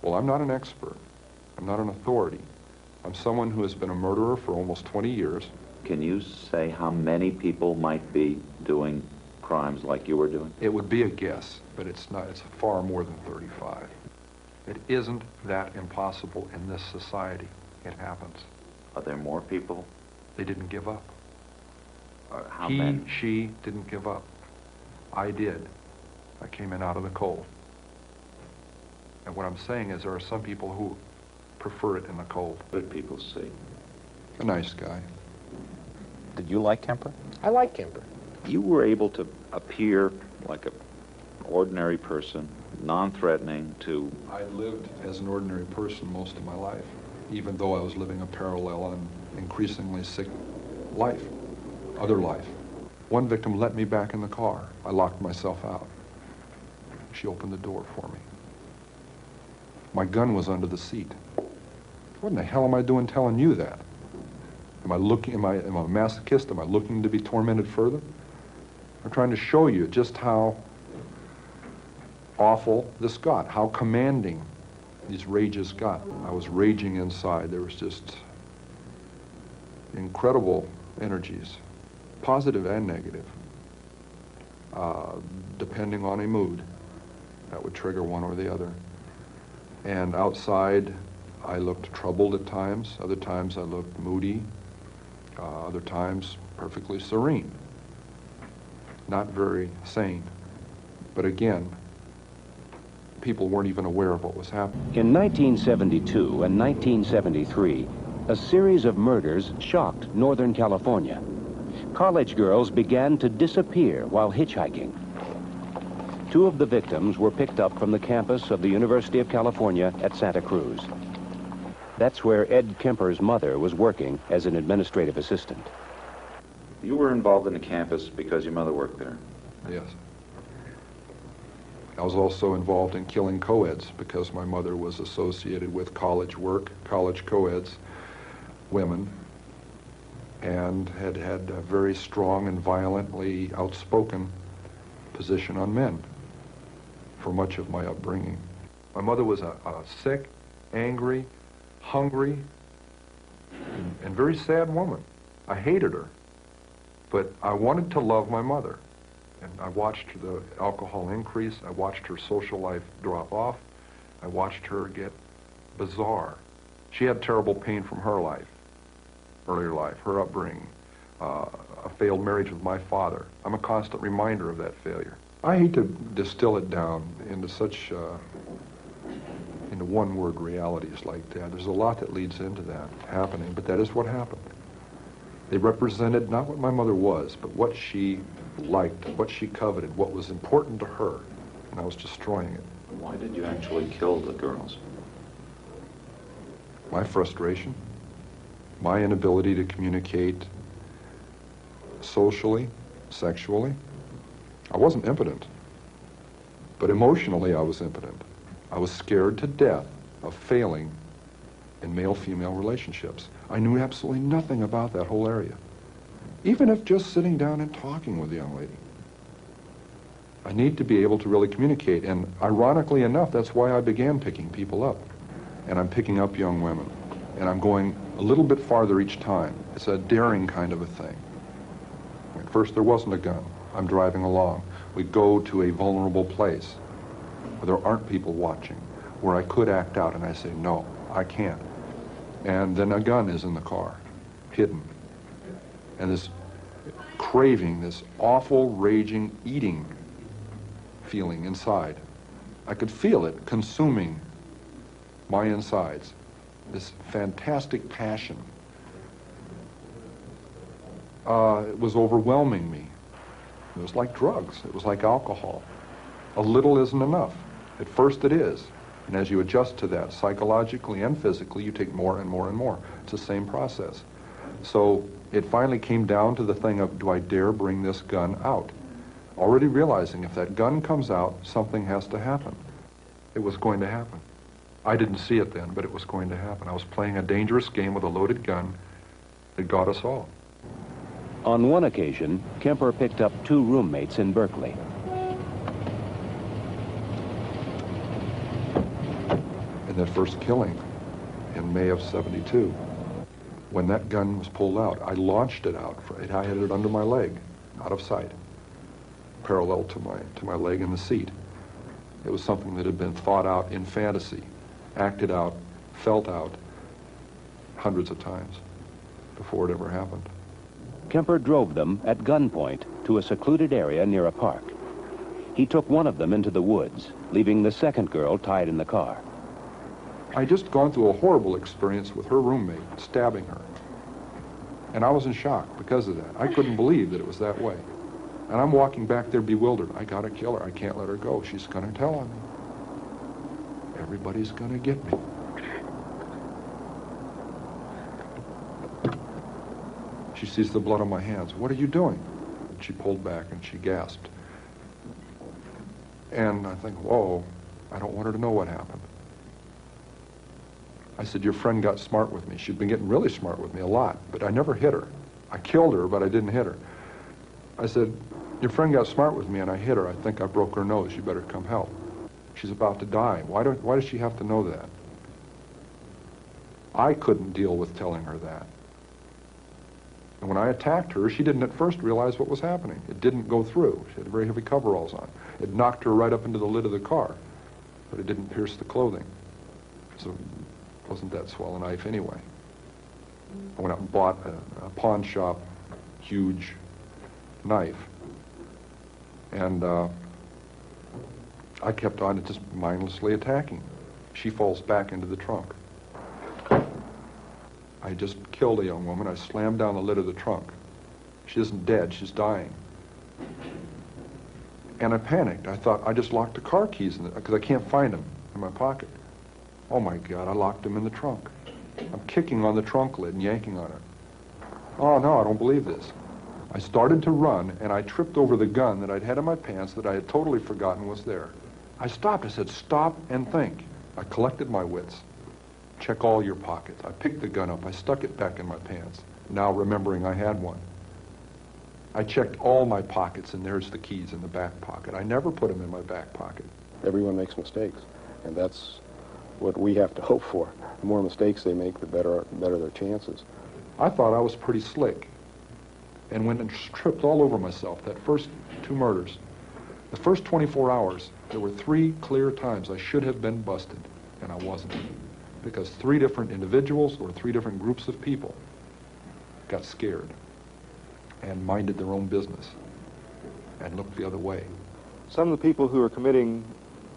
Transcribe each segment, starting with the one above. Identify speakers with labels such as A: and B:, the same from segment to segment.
A: Well, I'm not an expert. I'm not an authority. I'm someone who has been a murderer for almost 20 years.
B: Can you say how many people might be doing crimes like you were doing?
A: It would be a guess, but it's not. It's far more than 35. It isn't that impossible in this society. It happens.
B: Are there more people?
A: They didn't give up.
B: How many?
A: She didn't give up. I did. I came in out of the cold. And what I'm saying is there are some people who prefer it in the cold.
B: What did people see?
A: A nice guy.
C: Did you like Kemper?
D: I like Kemper.
B: You were able to appear like an ordinary person, non-threatening to...
A: I lived as an ordinary person most of my life, even though I was living a parallel and increasingly sick life, other life. One victim let me back in the car. I locked myself out. She opened the door for me. My gun was under the seat. What in the hell am I doing telling you that? Am I a masochist? Am I looking to be tormented further? I'm trying to show you just how awful this got, how commanding these rages got. I was raging inside. There was just incredible energies, positive and negative, depending on a mood. That would trigger one or the other. And outside, I looked troubled at times. Other times I looked moody. Other times perfectly serene. Not very sane. But again, people weren't even aware of what was happening.
E: In 1972 and 1973, a series of murders shocked Northern California. College girls began to disappear while hitchhiking. 2 of the victims were picked up from the campus of the University of California at Santa Cruz. That's where Ed Kemper's mother was working as an administrative assistant.
B: You were involved in the campus because your mother worked there.
A: Yes. I was also involved in killing co-eds because my mother was associated with college work, college co-eds, women, and had had a very strong and violently outspoken position on men for much of my upbringing. My mother was a sick, angry, hungry, and very sad woman. I hated her, but I wanted to love my mother. And I watched the alcohol increase. I watched her social life drop off. I watched her get bizarre. She had terrible pain from her life, earlier life, her upbringing, a failed marriage with my father. I'm a constant reminder of that failure. I hate to distill it down into such, into one-word realities like that. There's a lot that leads into that happening, but that is what happened. They represented not what my mother was, but what she liked, what she coveted, what was important to her, and I was destroying it.
B: Why did you actually kill the girls?
A: My frustration, my inability to communicate socially, sexually. I wasn't impotent, but emotionally I was impotent. I was scared to death of failing in male-female relationships. I knew absolutely nothing about that whole area, even if just sitting down and talking with a young lady. I need to be able to really communicate, and ironically enough, that's why I began picking people up. And I'm picking up young women, and I'm going a little bit farther each time. It's a daring kind of a thing. At first there wasn't a gun. I'm driving along. We go to a vulnerable place where there aren't people watching, where I could act out, and I say, no, I can't. And then a gun is in the car, hidden. And this craving, this awful, raging, eating feeling inside. I could feel it consuming my insides, this fantastic passion. It was overwhelming me. It was like drugs. It was like alcohol. A little isn't enough. At first it is. And as you adjust to that psychologically and physically, you take more and more and more. It's the same process. So it finally came down to the thing of, do I dare bring this gun out? Already realizing if that gun comes out, something has to happen. It was going to happen. I didn't see it then, but it was going to happen. I was playing a dangerous game with a loaded gun that got us all.
E: On one occasion, Kemper picked up 2 roommates in Berkeley.
A: in that first killing in May of '72. When that gun was pulled out, I launched it out. I had it under my leg, out of sight, parallel to my leg in the seat. It was something that had been thought out in fantasy, acted out, felt out hundreds of times before it ever happened.
E: Kemper drove them at gunpoint to a secluded area near a park. He took one of them into the woods, leaving the second girl tied in the car.
A: I'd just gone through a horrible experience with her roommate, stabbing her. And I was in shock because of that. I couldn't believe that it was that way. And I'm walking back there bewildered. I gotta kill her. I can't let her go. She's gonna tell on me. Everybody's gonna get me. She sees the blood on my hands. What are you doing? And she pulled back and she gasped. And I think, whoa, I don't want her to know what happened. I said, your friend got smart with me. She'd been getting really smart with me a lot, but I never hit her. I killed her, but I didn't hit her. I said, your friend got smart with me and I hit her. I think I broke her nose. You better come help. She's about to die. Why does she have to know that? I couldn't deal with telling her that. And when I attacked her, she didn't at first realize what was happening. It didn't go through. She had very heavy coveralls on. It knocked her right up into the lid of the car, but it didn't pierce the clothing. So it wasn't that swell a knife anyway. I went out and bought a pawn shop huge knife. And I kept on just mindlessly attacking. She falls back into the trunk. I just killed a young woman. I slammed down the lid of the trunk. She isn't dead, she's dying. And I panicked. I thought, I just locked the car keys in it, because I can't find them in my pocket. Oh my God, I locked them in the trunk. I'm kicking on the trunk lid and yanking on it. Oh no, I don't believe this. I started to run, and I tripped over the gun that I'd had in my pants that I had totally forgotten was there. I stopped. I said, stop and think. I collected my wits. Check all your pockets. I picked the gun up. I stuck it back in my pants, now remembering I had one. I checked all my pockets, and there's the keys in the back pocket. I never put them in my back pocket.
D: Everyone makes mistakes, and that's what we have to hope for. The more mistakes they make, the better their chances.
A: I thought I was pretty slick, and went and tripped all over myself. That first two murders, the first 24 hours, there were 3 clear times I should have been busted, and I wasn't. Because 3 different individuals or 3 different groups of people got scared and minded their own business and looked the other way.
F: Some of the people who are committing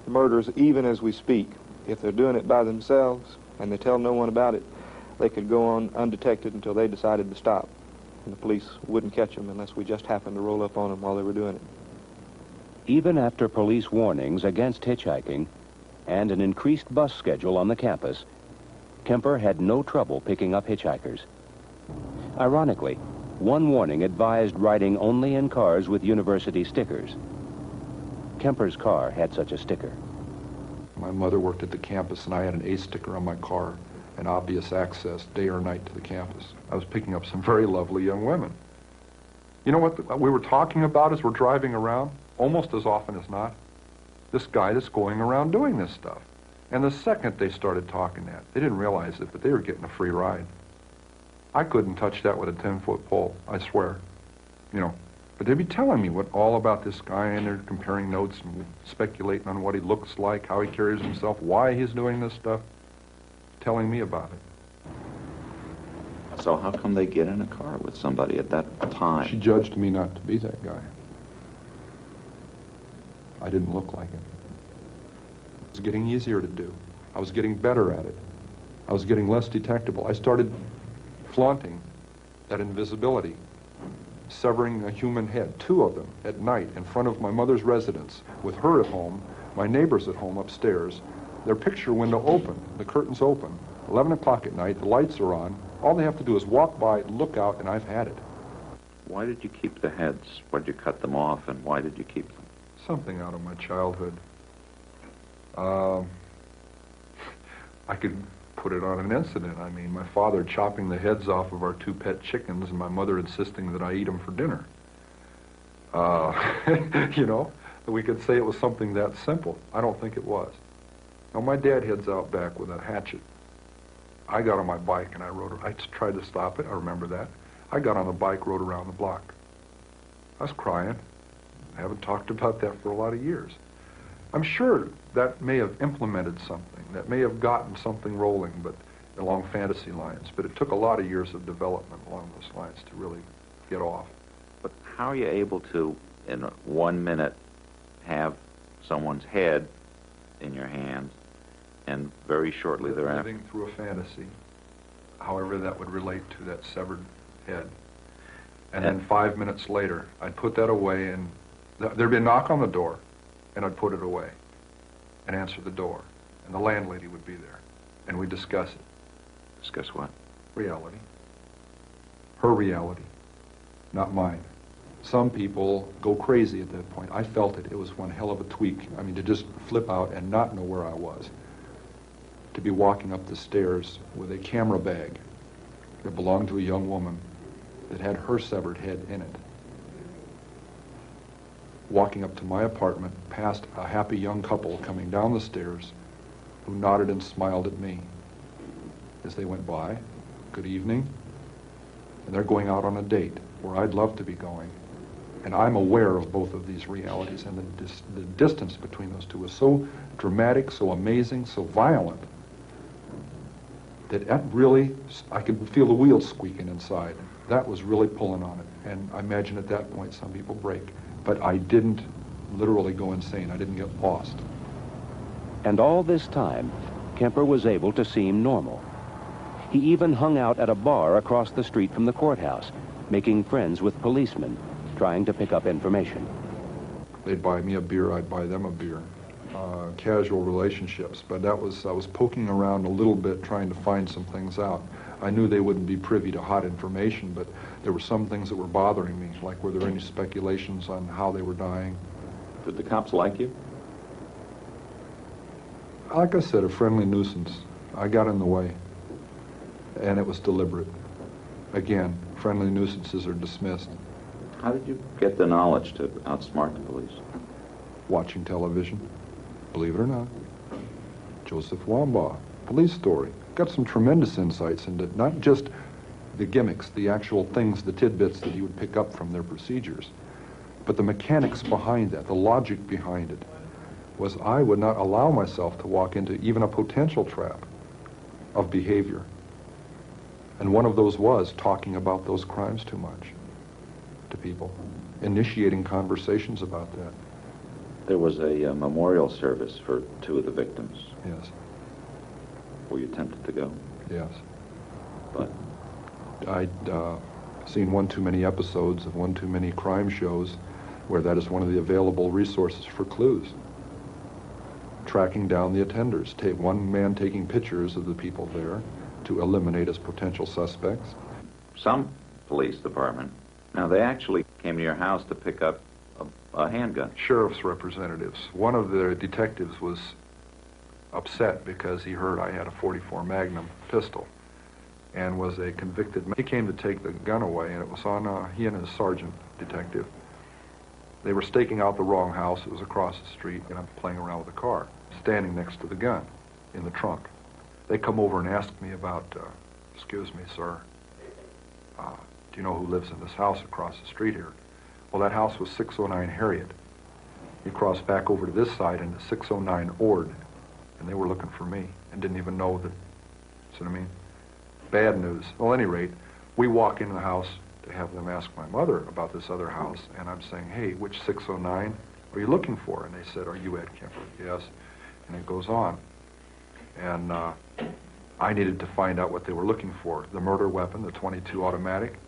F: murders, even as we speak, if they're doing it by themselves and they tell no one about it, they could go on undetected until they decided to stop. And the police wouldn't catch them unless we just happened to roll up on them while they were doing it.
E: Even after police warnings against hitchhiking and an increased bus schedule on the campus, Kemper had no trouble picking up hitchhikers. Ironically, one warning advised riding only in cars with university stickers. Kemper's car had such a sticker.
A: My mother worked at the campus, and I had an A sticker on my car, and obvious access day or night to the campus. I was picking up some very lovely young women. You know what we were talking about as we're driving around? Almost as often as not, this guy that's going around doing this stuff. And the second they started talking that, they didn't realize it, but they were getting a free ride. I couldn't touch that with a 10-foot pole, I swear. You know, but they'd be telling me all about this guy, and they're comparing notes and speculating on what he looks like, how he carries himself, why he's doing this stuff, telling me about it.
B: So how come they get in a car with somebody at that time?
A: She judged me not to be that guy. I didn't look like him. It was getting easier to do. I was getting better at it. I was getting less detectable. I started flaunting that invisibility, severing a human head, 2 of them, at night in front of my mother's residence, with her at home, my neighbors at home upstairs, their picture window open, the curtains open, 11 o'clock at night, the lights are on. All they have to do is walk by, look out, and I've had it.
B: Why did you keep the heads? Why did you cut them off, and why did you keep them?
A: Something out of my childhood. I could put it on an incident. I mean, my father chopping the heads off of our 2 pet chickens, and my mother insisting that I eat them for dinner. You know, we could say it was something that simple. I don't think it was. Now, my dad heads out back with a hatchet. I got on my bike and I tried to stop it, I remember that. I got on the bike, rode around the block. I was crying. I haven't talked about that for a lot of years. I'm sure that may have implemented something, that may have gotten something rolling, but along fantasy lines, but it took a lot of years of development along those lines to really get off.
B: But how are you able to, in 1 minute, have someone's head in your hands, and very shortly thereafter...
A: Living through a fantasy, however that would relate to that severed head. And then 5 minutes later, I'd put that away, and there'd be a knock on the door, and I'd put it away and answer the door. And the landlady would be there, and we'd discuss it.
B: Discuss what?
A: Reality. Her reality, not mine. Some people go crazy at that point. I felt it. It was one hell of a tweak. I mean, to just flip out and not know where I was. To be walking up the stairs with a camera bag that belonged to a young woman that had her severed head in it. Walking up to my apartment, past a happy young couple coming down the stairs who nodded and smiled at me as they went by. Good evening. And they're going out on a date where I'd love to be going. And I'm aware of both of these realities, and the distance between those two is so dramatic, so amazing, so violent, that really, I could feel the wheels squeaking inside. That was really pulling on it. And I imagine at that point some people break. But I didn't literally go insane. I didn't get lost.
E: And all this time, Kemper was able to seem normal. He even hung out at a bar across the street from the courthouse, making friends with policemen, trying to pick up information.
A: They'd buy me a beer, I'd buy them a beer. Casual relationships, but I was poking around a little bit trying to find some things out. I knew they wouldn't be privy to hot information, but there were some things that were bothering me, like were there any speculations on how they were dying.
B: Did the cops like you?
A: Like I said, a friendly nuisance. I got in the way, and it was deliberate. Again, friendly nuisances are dismissed.
B: How did you get the knowledge to outsmart the police?
A: Watching television, believe it or not. Joseph Wambaugh, police story. Got some tremendous insights into not just the gimmicks, the actual things, the tidbits that you would pick up from their procedures, but the mechanics behind that, the logic behind it, was I would not allow myself to walk into even a potential trap of behavior. And one of those was talking about those crimes too much to people, initiating conversations about that.
B: There was a memorial service for 2 of the victims.
A: Yes,
B: Were you tempted to go?
A: yes.
B: But
A: I'd seen one too many episodes of one too many crime shows where that is one of the available resources for clues. Tracking down the attenders. One man taking pictures of the people there to eliminate as potential suspects.
B: some police department, now they actually came to your house to pick up a handgun.
A: Sheriff's representatives. One of the detectives was upset because he heard I had a .44 Magnum pistol and was a convicted man. He came to take the gun away, and it was on he and his sergeant detective. They were staking out the wrong house. It was across the street, and I'm playing around with the car, standing next to the gun in the trunk. They come over and ask me about, excuse me, sir, do you know who lives in this house across the street here? Well, that house was 609 Harriet. You cross back over to this side into 609 Ord, and they were looking for me and didn't even know that, see what I mean? Bad news. Well, at any rate, we walk into the house to have them ask my mother about this other house, and I'm saying, hey, which 609 are you looking for? And they said, are you Ed Kemper? Yes. And it goes on. And I needed to find out what they were looking for, the murder weapon, the .22 automatic,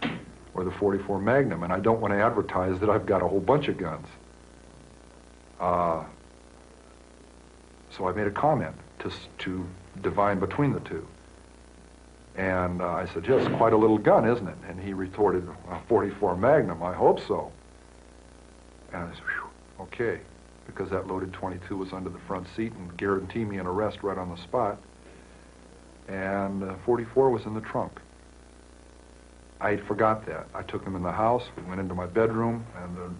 A: or the .44 Magnum, and I don't want to advertise that I've got a whole bunch of guns. So I made a comment to divine between the two. And I said, yes, quite a little gun, isn't it? And he retorted, a .44 Magnum, I hope so. And I said, whew, okay, because that loaded .22 was under the front seat and guaranteed me an arrest right on the spot. And .44 was in the trunk. I forgot that. I took them in the house, we went into my bedroom, and the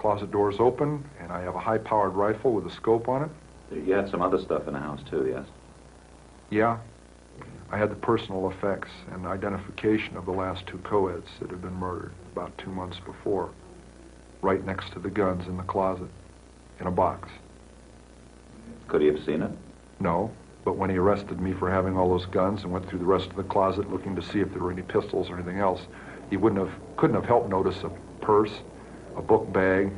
A: closet door's open, and I have a high-powered rifle with a scope on it.
B: You had some other stuff in the house, too, yes?
A: Yeah, I had the personal effects and identification of the last two co-eds that had been murdered about 2 months before, right next to the guns in the closet, in a box.
B: Could he have seen it?
A: No, but when he arrested me for having all those guns and went through the rest of the closet looking to see if there were any pistols or anything else, he couldn't have helped notice a purse, a book bag,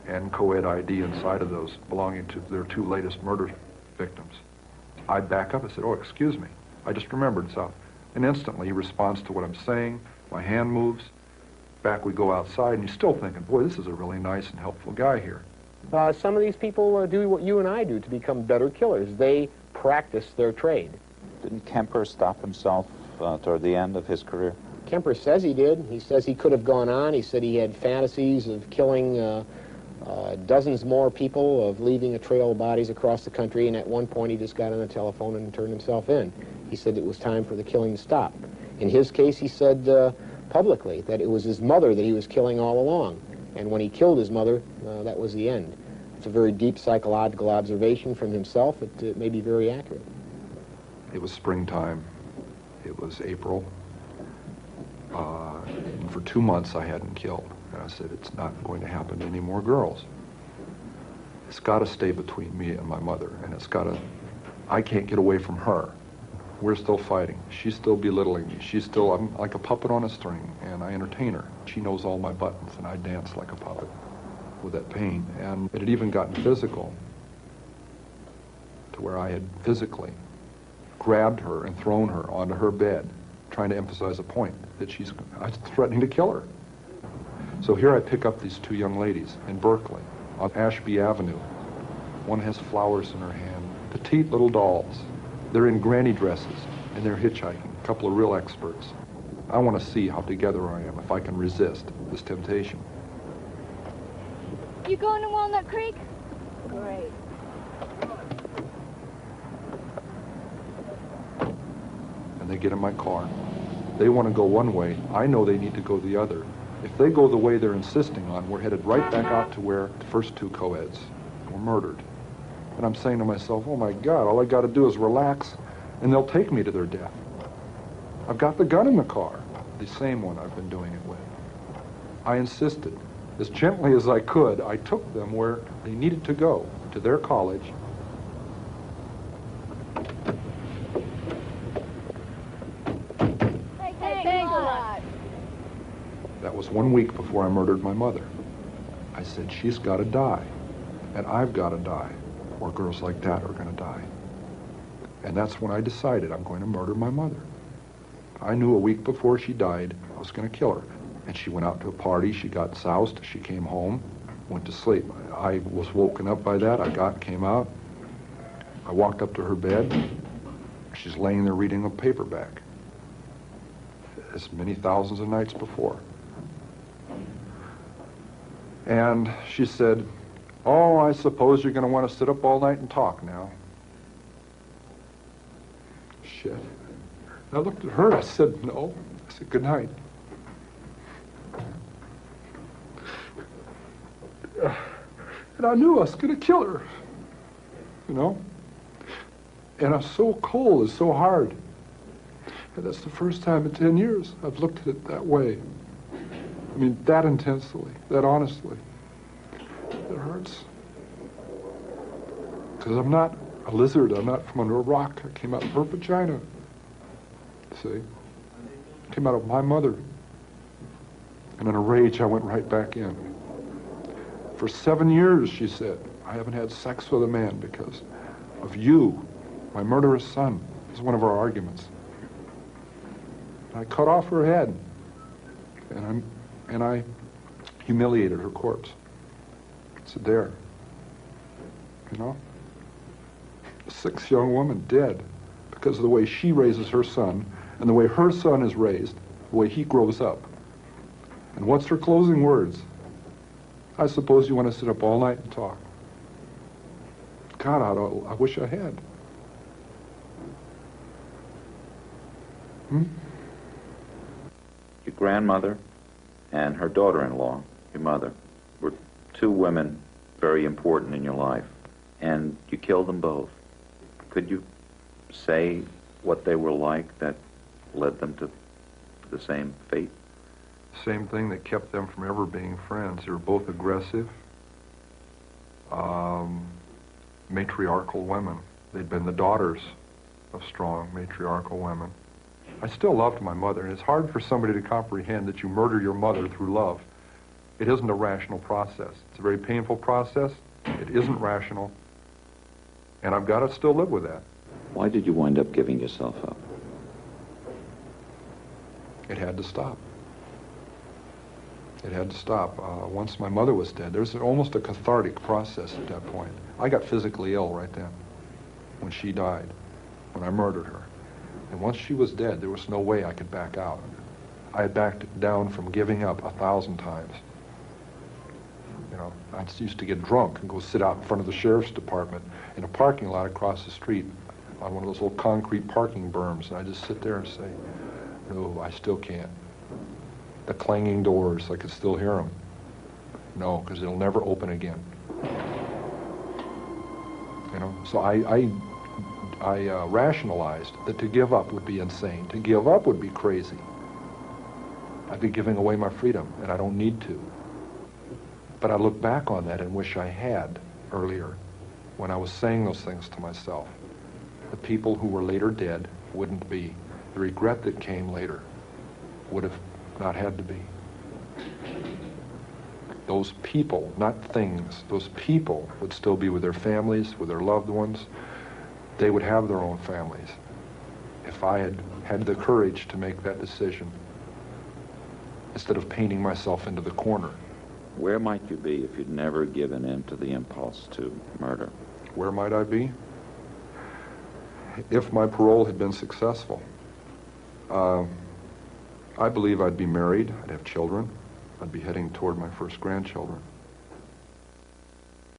A: and co-ed ID inside of those belonging to their two latest murder victims. I back up and said, "Oh, excuse me. I just remembered something." And instantly he responds to what I'm saying. My hand moves. Back we go outside, and he's still thinking, boy, this is a really nice and helpful guy here.
G: Some of these people do what you and I do to become better killers. They practice their trade.
C: Didn't Kemper stop himself toward the end of his career?
G: Kemper says he did. He says he could have gone on. He said he had fantasies of killing dozens more people, of leaving a trail of bodies across the country, and at one point he just got on the telephone and turned himself in. He said it was time for the killing to stop. In his case, he said publicly that it was his mother that he was killing all along, and when he killed his mother, that was the end. It's a very deep psychological observation from himself. It may be very accurate.
A: It was springtime. It was April. And for 2 months I hadn't killed. And I said, it's not going to happen to any more girls. It's got to stay between me and my mother, and I can't get away from her. We're still fighting. She's still belittling me. I'm like a puppet on a string, and I entertain her. She knows all my buttons, and I dance like a puppet with that pain. And it had even gotten physical, to where I had physically grabbed her and thrown her onto her bed, trying to emphasize a point that I was threatening to kill her. So here I pick up these two young ladies in Berkeley on Ashby Avenue. One has flowers in her hand, petite little dolls. They're in granny dresses, and they're hitchhiking, a couple of real experts. I want to see how together I am, if I can resist this temptation.
H: You going to Walnut Creek? Great.
A: And they get in my car. They want to go one way. I know they need to go the other. If they go the way they're insisting on, we're headed right back out to where the first two co-eds were murdered. And I'm saying to myself, oh my God, all I got to do is relax, and they'll take me to their death. I've got the gun in the car, the same one I've been doing it with. I insisted. As gently as I could, I took them where they needed to go, to their college.
H: Thanks a lot.
A: That was 1 week before I murdered my mother. I said, she's got to die, and I've got to die, or girls like that are going to die. And that's when I decided I'm going to murder my mother. I knew a week before she died, I was going to kill her. And she went out to a party, she got soused, she came home, went to sleep. I was woken up by that, came out. I walked up to her bed. She's laying there reading a paperback, as many thousands of nights before. And she said, oh, I suppose you're going to want to sit up all night and talk now. Shit. And I looked at her, I said, no. I said, good night. And I knew I was going to kill her, you know? And I was so cold, it's so hard. And that's the first time in 10 years I've looked at it that way. I mean, that intensely, that honestly. It hurts. Because I'm not a lizard, I'm not from under a rock. I came out of her vagina, see? I came out of my mother. And in a rage, I went right back in. For 7 years, she said, I haven't had sex with a man because of you, my murderous son. It was one of our arguments. And I cut off her head, and I humiliated her corpse. I said, there, you know? A 6 young woman dead because of the way she raises her son and the way her son is raised, the way he grows up. And what's her closing words? I suppose you want to sit up all night and talk. God, I wish I had.
B: Your grandmother and her daughter-in-law, your mother, were two women very important in your life. And you killed them both. Could you say what they were like that led them to the same fate?
A: Same thing that kept them from ever being friends. They were both aggressive, matriarchal women. They'd been the daughters of strong matriarchal women. I still loved my mother, and it's hard for somebody to comprehend that you murder your mother through love. It isn't a rational process. It's a very painful process. It isn't rational, and I've got to still live with that.
B: Why did you wind up giving yourself up?
A: It had to stop. It had to stop. Once my mother was dead, there's almost a cathartic process at that point. I got physically ill right then, when she died, when I murdered her. And once she was dead, there was no way I could back out. I had backed down from giving up 1,000 times. You know, I just used to get drunk and go sit out in front of the sheriff's department in a parking lot across the street on one of those little concrete parking berms, and I just sit there and say, no, I still can't. The clanging doors, I could still hear them. No, because it'll never open again. You know, so I rationalized that to give up would be insane. To give up would be crazy. I'd be giving away my freedom, and I don't need to. But I look back on that and wish I had earlier, when I was saying those things to myself. The people who were later dead wouldn't be. The regret that came later would have not had to be. Those people, not things, those people would still be with their families, with their loved ones. They would have their own families. If I had had the courage to make that decision, instead of painting myself into the corner.
B: Where might you be if you'd never given in to the impulse to murder?
A: Where might I be? If my parole had been successful, I believe I'd be married, I'd have children, I'd be heading toward my first grandchildren.